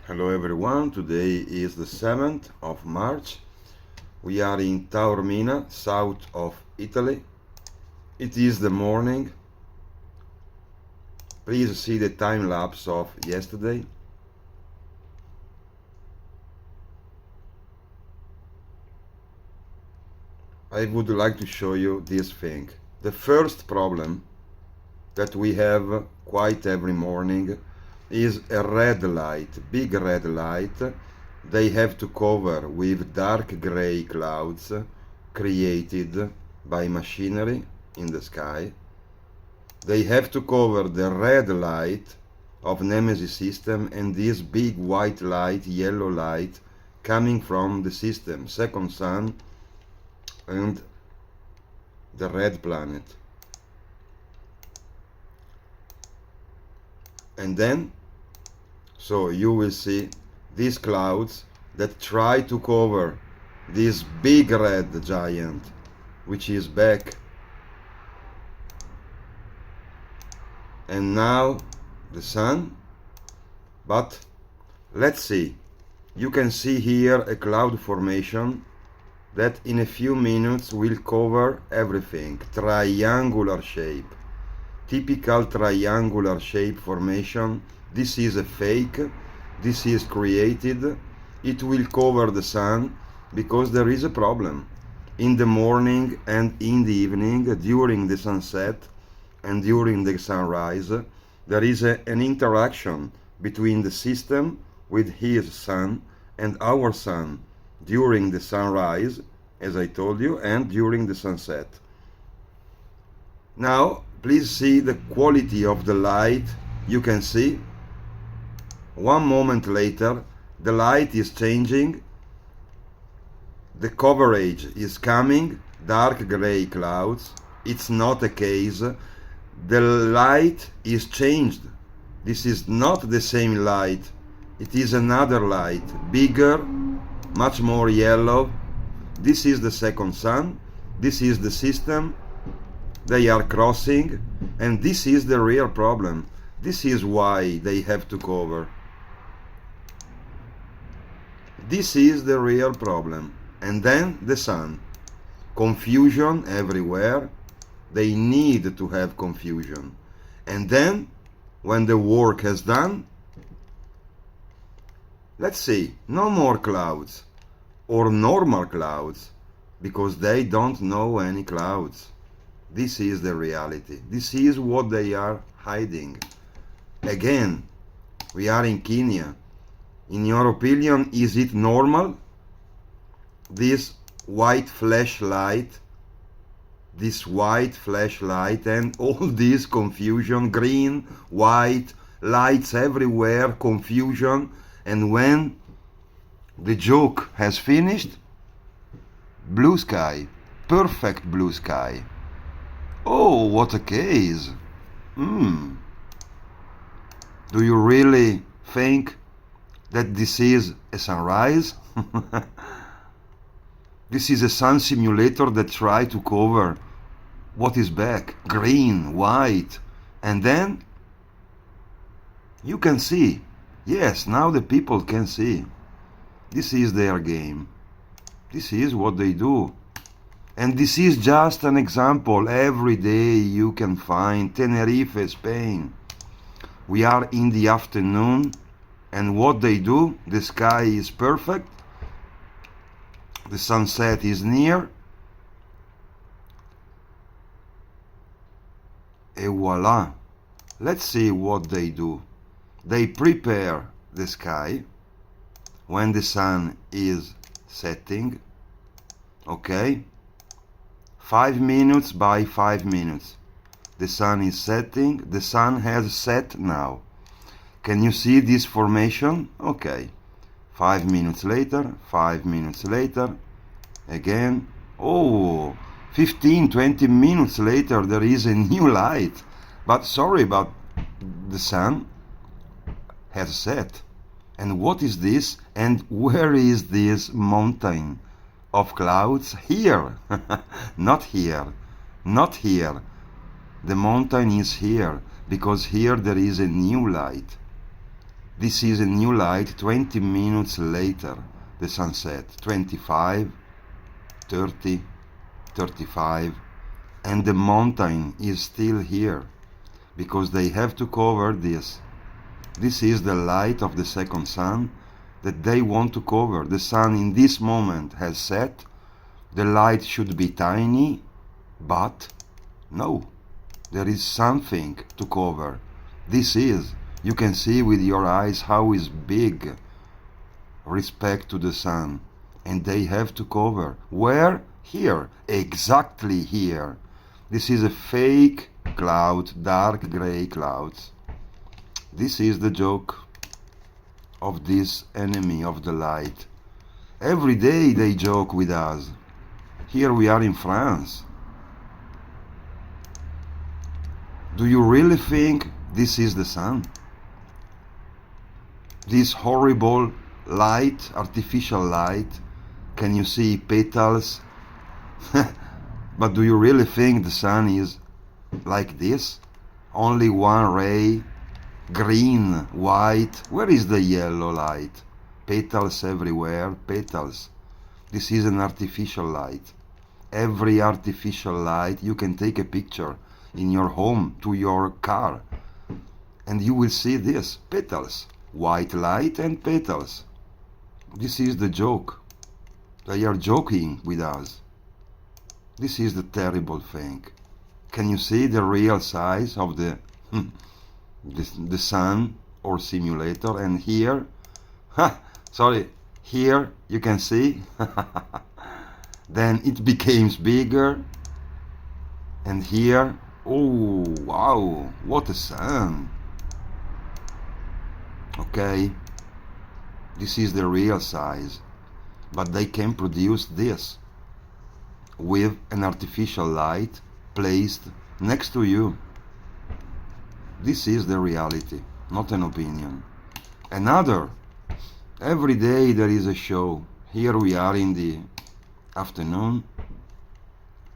Hello everyone, today is the 7th of March. We are in Taormina, south of Italy. It is the morning. Please see the time lapse of yesterday. I would like to show you this thing. The first problem that we have quite every morning is a red light, big red light. They have to cover with dark gray clouds created by machinery in the sky. They have to cover the red light of Nemesis system and this big white light, yellow light coming from the system, second sun and the red planet. And then, so you will see these clouds that try to cover this big red giant, which is back. And now the sun. But let's see. You can see here a cloud formation that in a few minutes will cover everything. Triangular shape. Typical triangular shape formation. This is a fake. This is created. It will cover the sun because there is a problem. In the morning and in the evening, during the sunset and during the sunrise, there is an interaction between the system with his sun and our sun during the sunrise, as I told you, and during the sunset. Now, please see the quality of the light. You can see, one moment later, the light is changing, the coverage is coming, dark gray clouds. It's not a case. The light is changed. This is not the same light. It is another light, bigger, much more yellow. This is the second sun. This is the system. They are crossing, and this is the real problem. This is why they have to cover. This is the real problem. And then the sun. Confusion everywhere. They need to have confusion. And then, when the work is done, let's see, no more clouds or normal clouds, because they don't know any clouds. This is the reality. This is what they are hiding. Again, we are in Kenya. In your opinion, is it normal? This white flashlight, and all this confusion, green, white, lights everywhere, confusion, and when the joke has finished, blue sky, perfect blue sky. Oh, what a case! Do you really think that this is a sunrise? This is a sun simulator that tries to cover what is back, green, white, and then you can see. Yes, now the people can see. This is their game. This is what they do. And this is just an example. Every day you can find Tenerife, Spain. We are in the afternoon, and what they do, the sky is perfect. The sunset is near. Et voila. Let's see what they do. They prepare the sky when the sun is setting. Okay? 5 minutes by 5 minutes. The sun is setting. The sun has set now. Can you see this formation? Okay. 5 minutes later, 5 minutes later, again. Oh, 15, 20 minutes later there is a new light. But sorry, but the sun has set. And what is this? And where is this mountain of clouds? Here. Not here. Not here. The mountain is here, because here there is a new light. This is a new light 20 minutes later, the sunset, 25, 30, 35, and the mountain is still here, because they have to cover this. This is the light of the second sun that they want to cover. The sun in this moment has set, the light should be tiny, but no, there is something to cover. This is, you can see with your eyes how is big respect to the sun, and they have to cover. Where? Here, exactly here. This is a fake cloud, dark gray clouds. This is the joke of this enemy of the light. Every day they joke with us. Here we are in France. Do you really think this is the sun? This horrible light, artificial light. Can you see petals? But do you really think the sun is like this? Only one ray, green, white. Where is the yellow light? Petals everywhere, petals. This is an artificial light. Every artificial light, you can take a picture in your home to your car and you will see this, petals, white light and petals. This is the joke. They are joking with us. This is the terrible thing. Can you see the real size of the sun or simulator? And here, sorry, here you can see. Then it becomes bigger. And here, oh wow, what a sun. Okay, this is the real size, but they can produce this with an artificial light placed next to you. This is the reality, not an opinion. Another, every day there is a show. Here we are in the afternoon,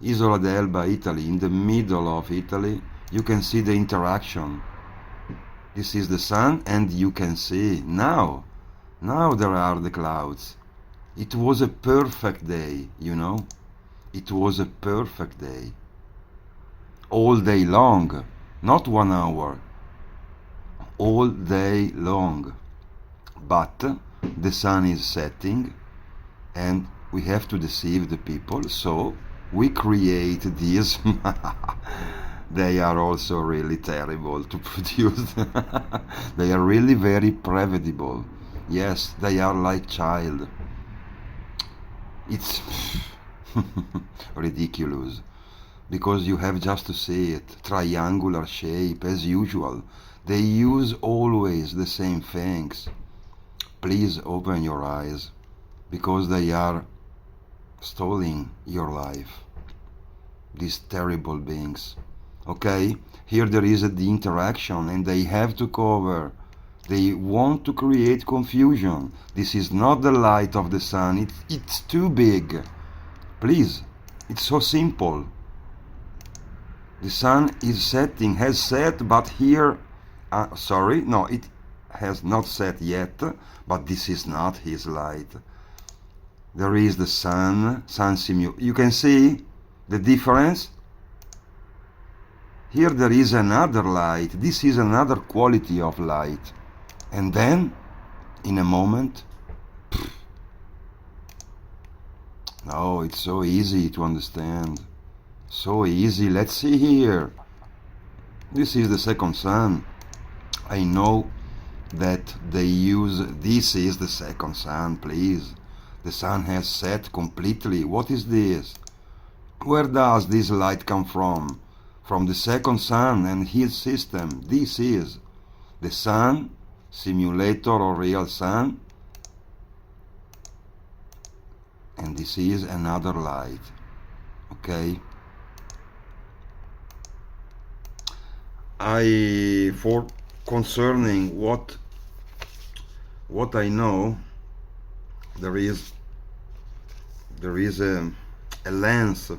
Isola d'Elba, Italy, in the middle of Italy. You can see the interaction. This is the sun, and you can see now there are the clouds. It was a perfect day, you know. It was a perfect day. All day long, not 1 hour. All day long. But the sun is setting, and we have to deceive the people, so we create these. They are also really terrible to produce. They are really very preventable. Yes, they are like child. It's ridiculous, because you have just to see it. Triangular shape as usual. They use always the same things. Please open your eyes, because they are stealing your life. These terrible beings. Okay, here there is the interaction, and they have to cover. They want to create confusion. This is not the light of the sun. It's too big. Please, it's so simple. The sun is setting, has set, but here, sorry, no, it has not set yet, but this is not his light. There is the sun simulation. You can see the difference. Here there is another light. This is another quality of light. And then, in a moment, oh, it's so easy to understand. So easy. Let's see here. This is the second sun. I know that they use, this is the second sun, please. The sun has set completely. What is this? Where does this light come from? From the second sun and his system. This is the sun, simulator or real sun. And this is another light. Okay? For concerning what I know, there is a lens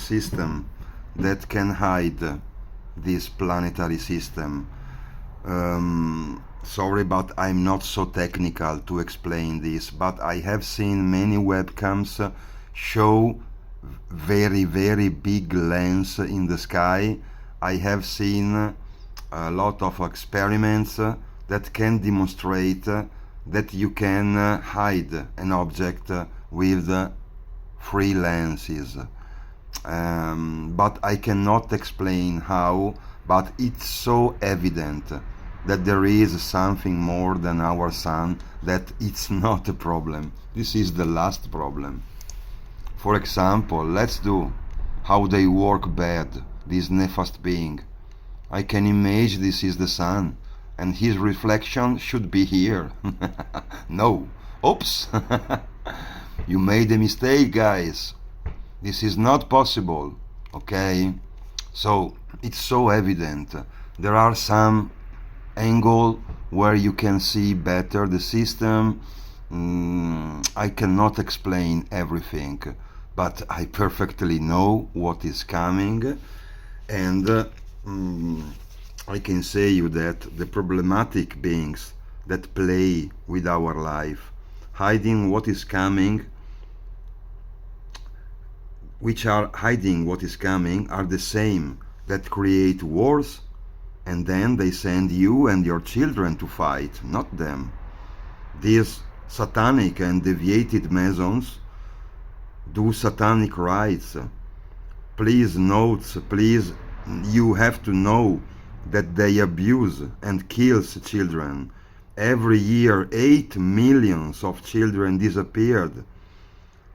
system that can hide this planetary system. Sorry, but I'm not so technical to explain this, but I have seen many webcams show very, very big lens in the sky. I have seen a lot of experiments that can demonstrate that you can hide an object with three lenses. But I cannot explain how, but it's so evident that there is something more than our sun, that it's not a problem. This is the last problem. For example, let's do how they work bad, this nefast being. I can imagine this is the sun, and his reflection should be here. No. Oops. You made a mistake, guys. This is not possible. Okay? So, it's so evident. There are some angle where you can see better the system. I cannot explain everything, but I perfectly know what is coming, and I can say you that the problematic beings that play with our life, hiding what is coming, which are hiding what is coming, are the same that create wars, and then they send you and your children to fight, not them. These satanic and deviated masons do satanic rites. Please note, please, you have to know that they abuse and kills children. Every year 8 million of children disappeared.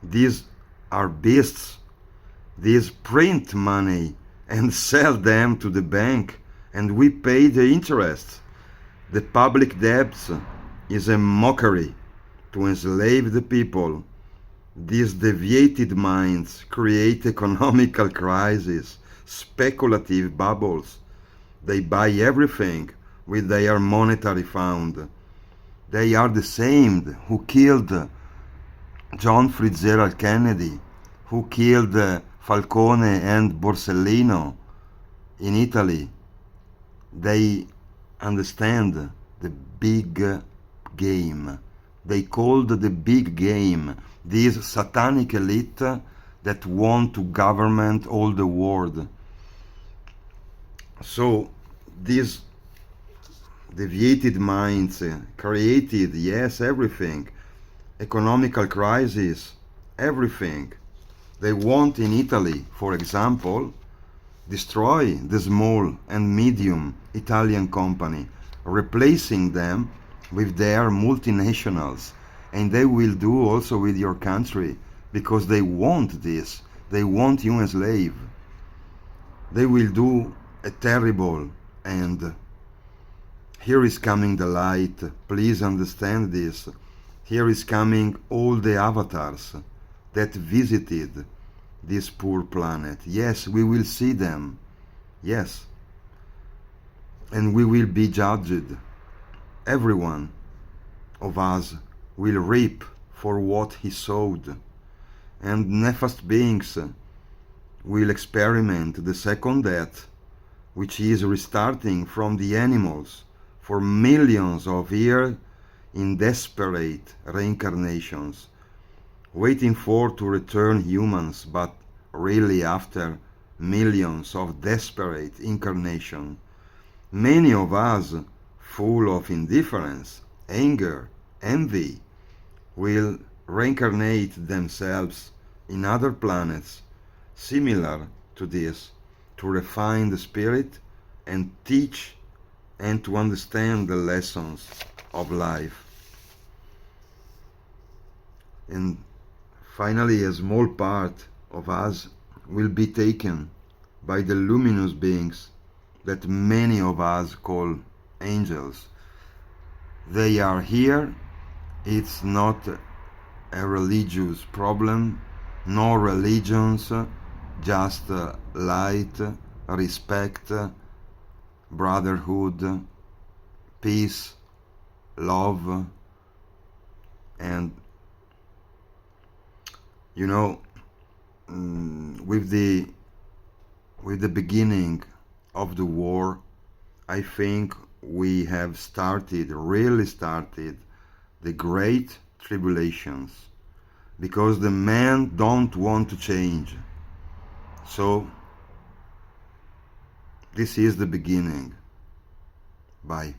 These are beasts. These print money and sell them to the bank, and we pay the interest. The public debt is a mockery to enslave the people. These deviated minds create economical crises, speculative bubbles. They buy everything with their monetary fund. They are the same who killed John Fitzgerald Kennedy, who killed Falcone and Borsellino in Italy. They understand the big game. They called the big game this satanic elite that want to government all the world. So these deviated minds created, yes, everything. Economical crisis, everything. They want in Italy, for example, destroy the small and medium Italian company, replacing them with their multinationals. And they will do also with your country, because they want this. They want you enslaved. They will do a terrible end. Here is coming the light. Please understand this. Here is coming all the avatars that visited this poor planet. Yes, we will see them. Yes. And we will be judged. Everyone of us will reap for what he sowed. And nefast beings will experiment the second death, which is restarting from the animals for millions of years in desperate reincarnations, waiting for to return humans, but really after millions of desperate incarnations. Many of us, full of indifference, anger, envy, will reincarnate themselves in other planets similar to this, to refine the spirit and teach and to understand the lessons of life. And finally, a small part of us will be taken by the luminous beings that many of us call angels. They are here. It's not a religious problem, no religions, just light, respect, brotherhood, peace, love, and you know, with the beginning of the war, I think we have started, really started, the great tribulations, because the men don't want to change. So this is the beginning. Bye.